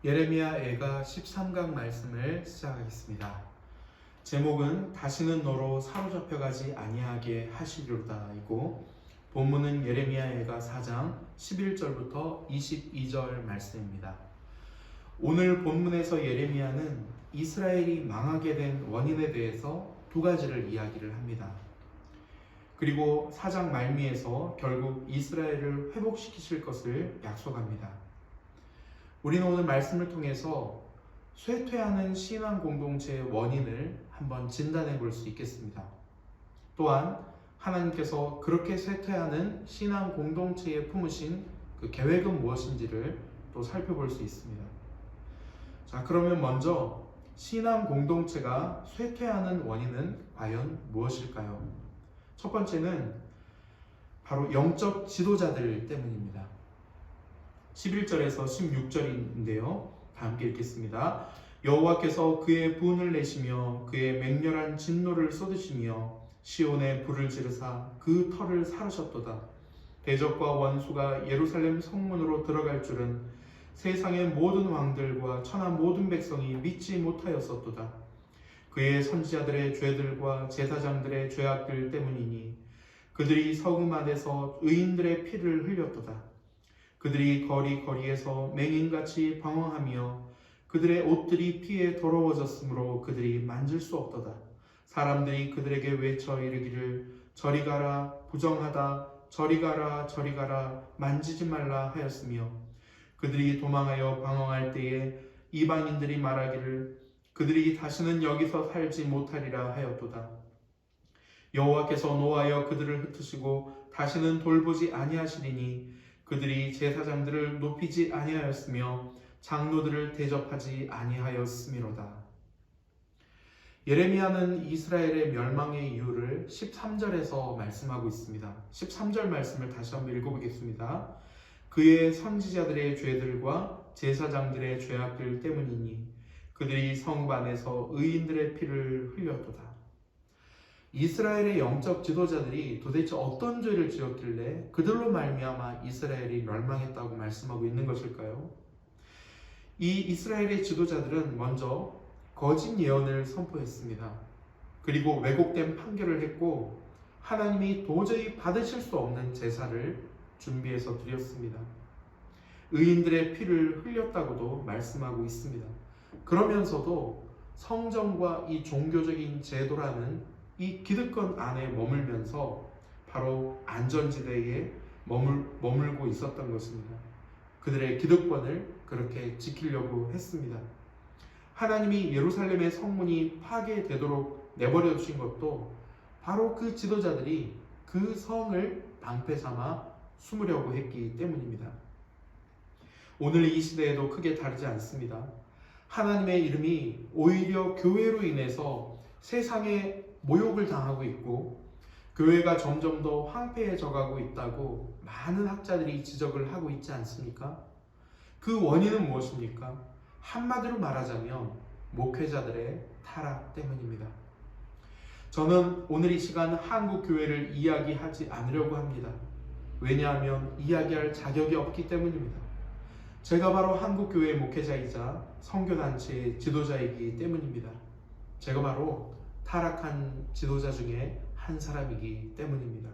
예레미야 애가 13강 말씀을 시작하겠습니다. 제목은 다시는 너로 사로잡혀가지 아니하게 하시리로다 이고, 본문은 예레미야 애가 4장 11절부터 22절 말씀입니다. 오늘 본문에서 예레미야는 이스라엘이 망하게 된 원인에 대해서 두 가지를 이야기를 합니다. 그리고 4장 말미에서 결국 이스라엘을 회복시키실 것을 약속합니다. 우리는 오늘 말씀을 통해서 쇠퇴하는 신앙 공동체의 원인을 한번 진단해 볼 수 있겠습니다. 또한 하나님께서 그렇게 쇠퇴하는 신앙 공동체에 품으신 그 계획은 무엇인지를 또 살펴볼 수 있습니다. 자, 그러면 먼저 신앙 공동체가 쇠퇴하는 원인은 과연 무엇일까요? 첫 번째는 바로 영적 지도자들 때문입니다. 11절에서 16절인데요. 다 함께 읽겠습니다. 여호와께서 그의 분을 내시며 그의 맹렬한 진노를 쏟으시며 시온에 불을 지르사 그 터를 사르셨도다. 대적과 원수가 예루살렘 성문으로 들어갈 줄은 세상의 모든 왕들과 천하 모든 백성이 믿지 못하였었도다. 그의 선지자들의 죄들과 제사장들의 죄악들 때문이니 그들이 서금 안에서 의인들의 피를 흘렸도다. 그들이 거리거리에서 맹인같이 방황하며 그들의 옷들이 피에 더러워졌으므로 그들이 만질 수 없도다. 사람들이 그들에게 외쳐 이르기를 저리 가라 부정하다 저리 가라 저리 가라 만지지 말라 하였으며, 그들이 도망하여 방황할 때에 이방인들이 말하기를 그들이 다시는 여기서 살지 못하리라 하였도다. 여호와께서 노하여 그들을 흩으시고 다시는 돌보지 아니하시리니 그들이 제사장들을 높이지 아니하였으며 장로들을 대접하지 아니하였음이로다. 예레미야는 이스라엘의 멸망의 이유를 13절에서 말씀하고 있습니다. 13절 말씀을 다시 한번 읽어보겠습니다. 그의 선지자들의 죄들과 제사장들의 죄악들 때문이니 그들이 성읍 안에서 의인들의 피를 흘렸도다. 이스라엘의 영적 지도자들이 도대체 어떤 죄를 지었길래 그들로 말미암아 이스라엘이 멸망했다고 말씀하고 있는 것일까요? 이 이스라엘의 지도자들은 먼저 거짓 예언을 선포했습니다. 그리고 왜곡된 판결을 했고 하나님이 도저히 받으실 수 없는 제사를 준비해서 드렸습니다. 의인들의 피를 흘렸다고도 말씀하고 있습니다. 그러면서도 성정과 이 종교적인 제도라는 이 기득권 안에 머물면서 바로 안전지대에 머물고 있었던 것입니다. 그들의 기득권을 그렇게 지키려고 했습니다. 하나님이 예루살렘의 성문이 파괴되도록 내버려 두신 것도 바로 그 지도자들이 그 성을 방패 삼아 숨으려고 했기 때문입니다. 오늘 이 시대에도 크게 다르지 않습니다. 하나님의 이름이 오히려 교회로 인해서 세상에 모욕을 당하고 있고 교회가 점점 더 황폐해져 가고 있다고 많은 학자들이 지적을 하고 있지 않습니까? 그 원인은 무엇입니까? 한마디로 말하자면 목회자들의 타락 때문입니다. 저는 오늘 이 시간 한국 교회를 이야기하지 않으려고 합니다. 왜냐하면 이야기할 자격이 없기 때문입니다. 제가 바로 한국 교회의 목회자이자 선교단체의 지도자이기 때문입니다. 제가 바로 타락한 지도자 중에 한 사람이기 때문입니다.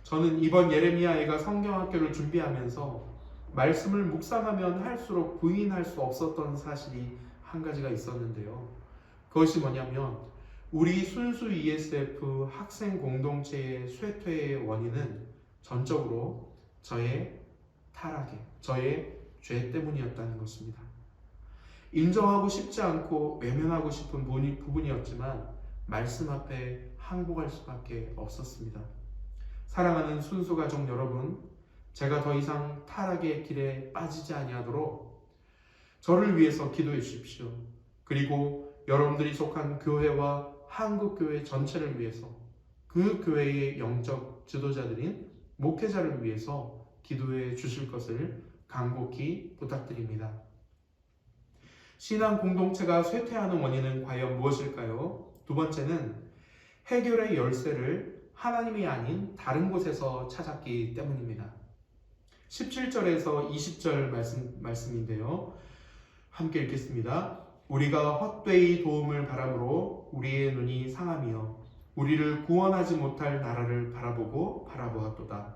저는 이번 예레미야 애가 성경학교를 준비하면서 말씀을 묵상하면 할수록 부인할 수 없었던 사실이 한 가지가 있었는데요. 그것이 뭐냐면 우리 순수 ESF 학생 공동체의 쇠퇴의 원인은 전적으로 저의 타락에, 저의 죄 때문이었다는 것입니다. 인정하고 싶지 않고 외면하고 싶은 부분이었지만 말씀 앞에 항복할 수밖에 없었습니다. 사랑하는 순수 가족 여러분, 제가 더 이상 타락의 길에 빠지지 아니하도록 저를 위해서 기도해 주십시오. 그리고 여러분들이 속한 교회와 한국교회 전체를 위해서 그 교회의 영적 지도자들인 목회자를 위해서 기도해 주실 것을 간곡히 부탁드립니다. 신앙 공동체가 쇠퇴하는 원인은 과연 무엇일까요? 두 번째는 해결의 열쇠를 하나님이 아닌 다른 곳에서 찾았기 때문입니다. 17절에서 20절 말씀인데요. 함께 읽겠습니다. 우리가 헛되이 도움을 바람으로 우리의 눈이 상하며 우리를 구원하지 못할 나라를 바라보고 바라보았도다.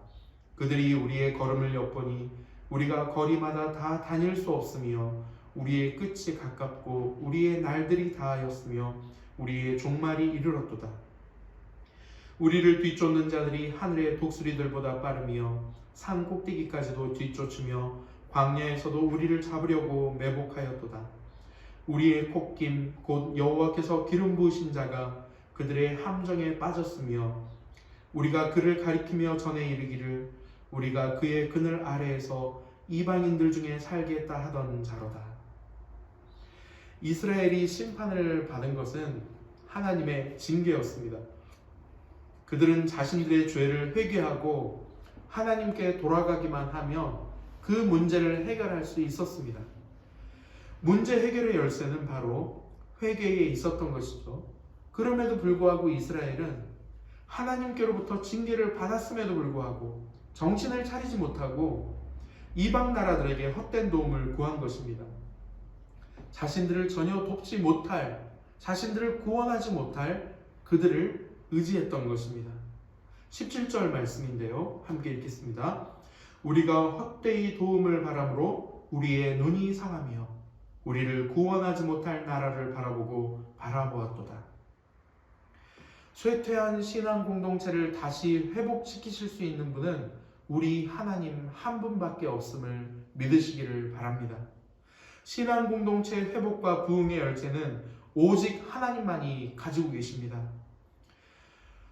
그들이 우리의 걸음을 엿보니 우리가 거리마다 다 다닐 수 없으며 우리의 끝이 가깝고 우리의 날들이 다하였으며 우리의 종말이 이르렀도다. 우리를 뒤쫓는 자들이 하늘의 독수리들보다 빠르며 산 꼭대기까지도 뒤쫓으며 광야에서도 우리를 잡으려고 매복하였도다. 우리의 콧김 곧 여호와께서 기름 부으신 자가 그들의 함정에 빠졌으며 우리가 그를 가리키며 전에 이르기를 우리가 그의 그늘 아래에서 이방인들 중에 살겠다 하던 자로다. 이스라엘이 심판을 받은 것은 하나님의 징계였습니다. 그들은 자신들의 죄를 회개하고 하나님께 돌아가기만 하면 그 문제를 해결할 수 있었습니다. 문제 해결의 열쇠는 바로 회개에 있었던 것이죠. 그럼에도 불구하고 이스라엘은 하나님께로부터 징계를 받았음에도 불구하고 정신을 차리지 못하고 이방 나라들에게 헛된 도움을 구한 것입니다. 자신들을 전혀 돕지 못할, 자신들을 구원하지 못할 그들을 의지했던 것입니다. 17절 말씀인데요. 함께 읽겠습니다. 우리가 헛되이 도움을 바람으로 우리의 눈이 상하며 우리를 구원하지 못할 나라를 바라보고 바라보았도다. 쇠퇴한 신앙 공동체를 다시 회복시키실 수 있는 분은 우리 하나님 한 분밖에 없음을 믿으시기를 바랍니다. 신앙 공동체 회복과 부흥의 열쇠는 오직 하나님만이 가지고 계십니다.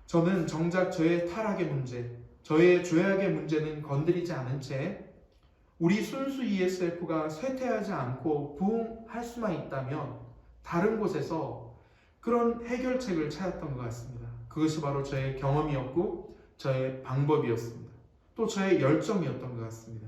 저는 정작 저의 타락의 문제, 저의 죄악의 문제는 건드리지 않은 채 우리 순수 ESF가 쇠퇴하지 않고 부흥할 수만 있다면 다른 곳에서 그런 해결책을 찾았던 것 같습니다. 그것이 바로 저의 경험이었고 저의 방법이었습니다. 또 저의 열정이었던 것 같습니다.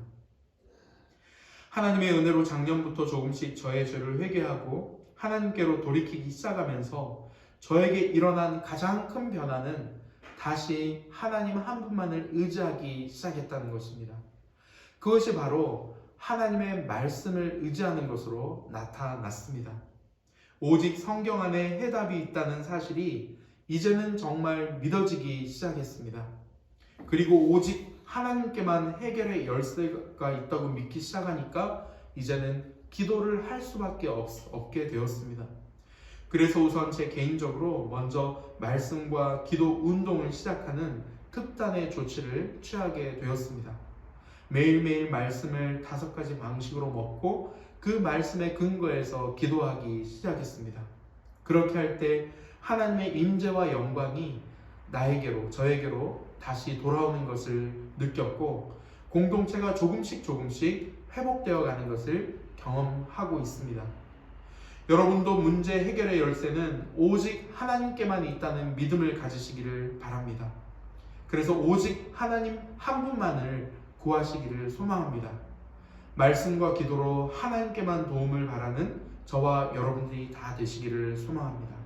하나님의 은혜로 작년부터 조금씩 저의 죄를 회개하고 하나님께로 돌이키기 시작하면서 저에게 일어난 가장 큰 변화는 다시 하나님 한 분만을 의지하기 시작했다는 것입니다. 그것이 바로 하나님의 말씀을 의지하는 것으로 나타났습니다. 오직 성경 안에 해답이 있다는 사실이 이제는 정말 믿어지기 시작했습니다. 그리고 오직 하나님께만 해결의 열쇠가 있다고 믿기 시작하니까 이제는 기도를 할 수밖에 없게 되었습니다. 그래서 우선 제 개인적으로 먼저 말씀과 기도 운동을 시작하는 특단의 조치를 취하게 되었습니다. 매일매일 말씀을 5가지 방식으로 먹고 그 말씀의 근거에서 기도하기 시작했습니다. 그렇게 할 때 하나님의 임재와 영광이 나에게로, 저에게로 다시 돌아오는 것을 느꼈고 공동체가 조금씩 회복되어 가는 것을 경험하고 있습니다. 여러분도 문제 해결의 열쇠는 오직 하나님께만 있다는 믿음을 가지시기를 바랍니다. 그래서 오직 하나님 한 분만을 구하시기를 소망합니다. 말씀과 기도로 하나님께만 도움을 바라는 저와 여러분들이 다 되시기를 소망합니다.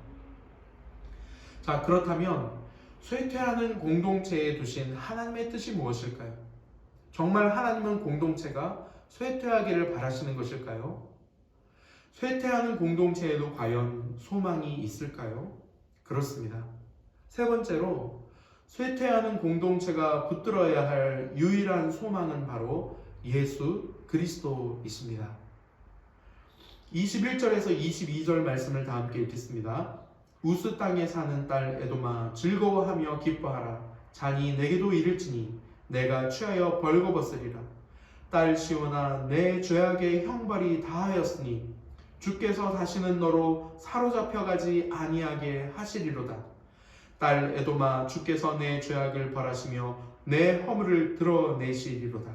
자, 그렇다면 쇠퇴하는 공동체에 두신 하나님의 뜻이 무엇일까요? 정말 하나님은 공동체가 쇠퇴하기를 바라시는 것일까요? 쇠퇴하는 공동체에도 과연 소망이 있을까요? 그렇습니다. 세 번째로 쇠퇴하는 공동체가 붙들어야 할 유일한 소망은 바로 예수 그리스도이십니다. 21절에서 22절 말씀을 다 함께 읽겠습니다. 우스 땅에 사는 딸 에돔아 즐거워하며 기뻐하라. 잔이 내게도 이를지니 내가 취하여 벌거벗으리라. 딸 시온아 내 죄악의 형벌이 다하였으니 주께서 다시는 너로 사로잡혀가지 아니하게 하시리로다. 딸 에돔아 주께서 내 죄악을 벌하시며 내 허물을 드러내시리로다.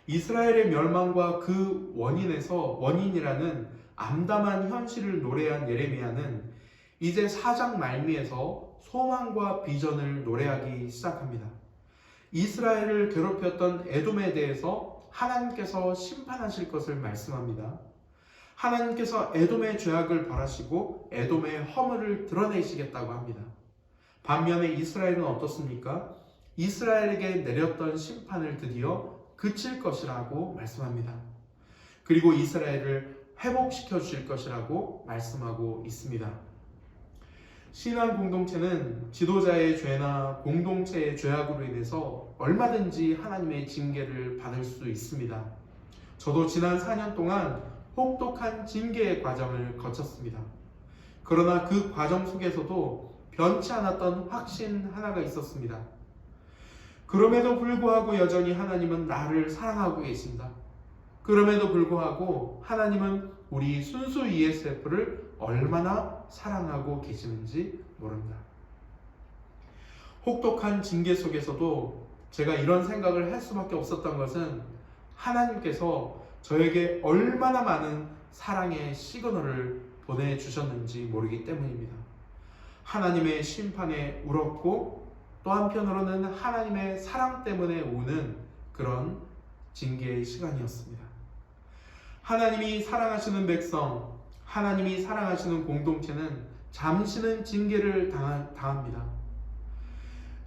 이스라엘의 멸망과 그 원인이라는 암담한 현실을 노래한 예레미야는 이제 4장 말미에서 소망과 비전을 노래하기 시작합니다. 이스라엘을 괴롭혔던 에돔에 대해서 하나님께서 심판하실 것을 말씀합니다. 하나님께서 에돔의 죄악을 벌하시고 에돔의 허물을 드러내시겠다고 합니다. 반면에 이스라엘은 어떻습니까? 이스라엘에게 내렸던 심판을 드디어 그칠 것이라고 말씀합니다. 그리고 이스라엘을 회복시켜 주실 것이라고 말씀하고 있습니다. 신앙 공동체는 지도자의 죄나 공동체의 죄악으로 인해서 얼마든지 하나님의 징계를 받을 수 있습니다. 저도 지난 4년 동안 혹독한 징계의 과정을 거쳤습니다. 그러나 그 과정 속에서도 변치 않았던 확신 하나가 있었습니다. 그럼에도 불구하고 여전히 하나님은 나를 사랑하고 계신다. 그럼에도 불구하고 하나님은 우리 순수 ESF를 얼마나 사랑하고 계시는지 모른다. 혹독한 징계 속에서도 제가 이런 생각을 할 수밖에 없었던 것은 하나님께서 저에게 얼마나 많은 사랑의 시그널을 보내주셨는지 모르기 때문입니다. 하나님의 심판에 울었고 또 한편으로는 하나님의 사랑 때문에 우는 그런 징계의 시간이었습니다. 하나님이 사랑하시는 백성, 하나님이 사랑하시는 공동체는 잠시는 징계를 당합니다.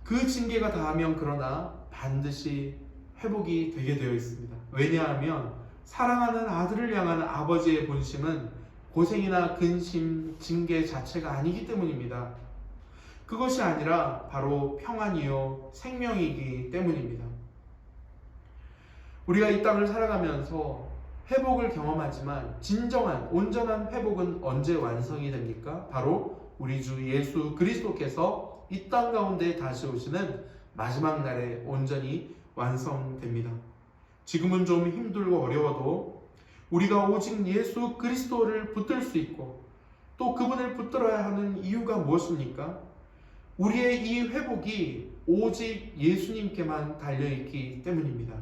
그 징계가 닿으면 그러나 반드시 회복이 되게 되어 있습니다. 왜냐하면 사랑하는 아들을 향한 아버지의 본심은 고생이나 근심, 징계 자체가 아니기 때문입니다. 그것이 아니라 바로 평안이요 생명이기 때문입니다. 우리가 이 땅을 살아가면서 회복을 경험하지만 진정한 온전한 회복은 언제 완성이 됩니까? 바로 우리 주 예수 그리스도께서 이 땅 가운데 다시 오시는 마지막 날에 온전히 완성됩니다. 지금은 좀 힘들고 어려워도 우리가 오직 예수 그리스도를 붙들 수 있고 또 그분을 붙들어야 하는 이유가 무엇입니까? 우리의 이 회복이 오직 예수님께만 달려있기 때문입니다.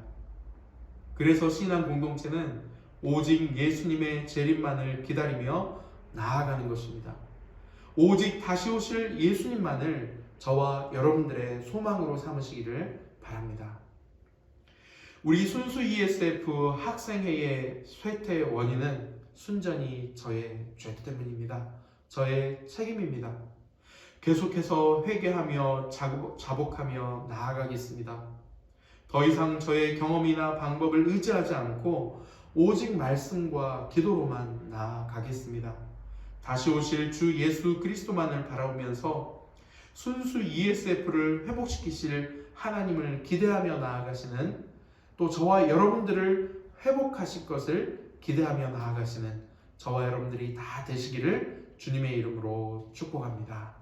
그래서 신앙 공동체는 오직 예수님의 재림만을 기다리며 나아가는 것입니다. 오직 다시 오실 예수님만을 저와 여러분들의 소망으로 삼으시기를 바랍니다. 우리 순수 ESF 학생회의 쇠퇴의 원인은 순전히 저의 죄 때문입니다. 저의 책임입니다. 계속해서 회개하며 자복하며 나아가겠습니다. 더 이상 저의 경험이나 방법을 의지하지 않고 오직 말씀과 기도로만 나아가겠습니다. 다시 오실 주 예수 그리스도만을 바라보면서 순수 ESF를 회복시키실 하나님을 기대하며 나아가시는 또 저와 여러분들을 회복하실 것을 기대하며 나아가시는 저와 여러분들이 다 되시기를 주님의 이름으로 축복합니다.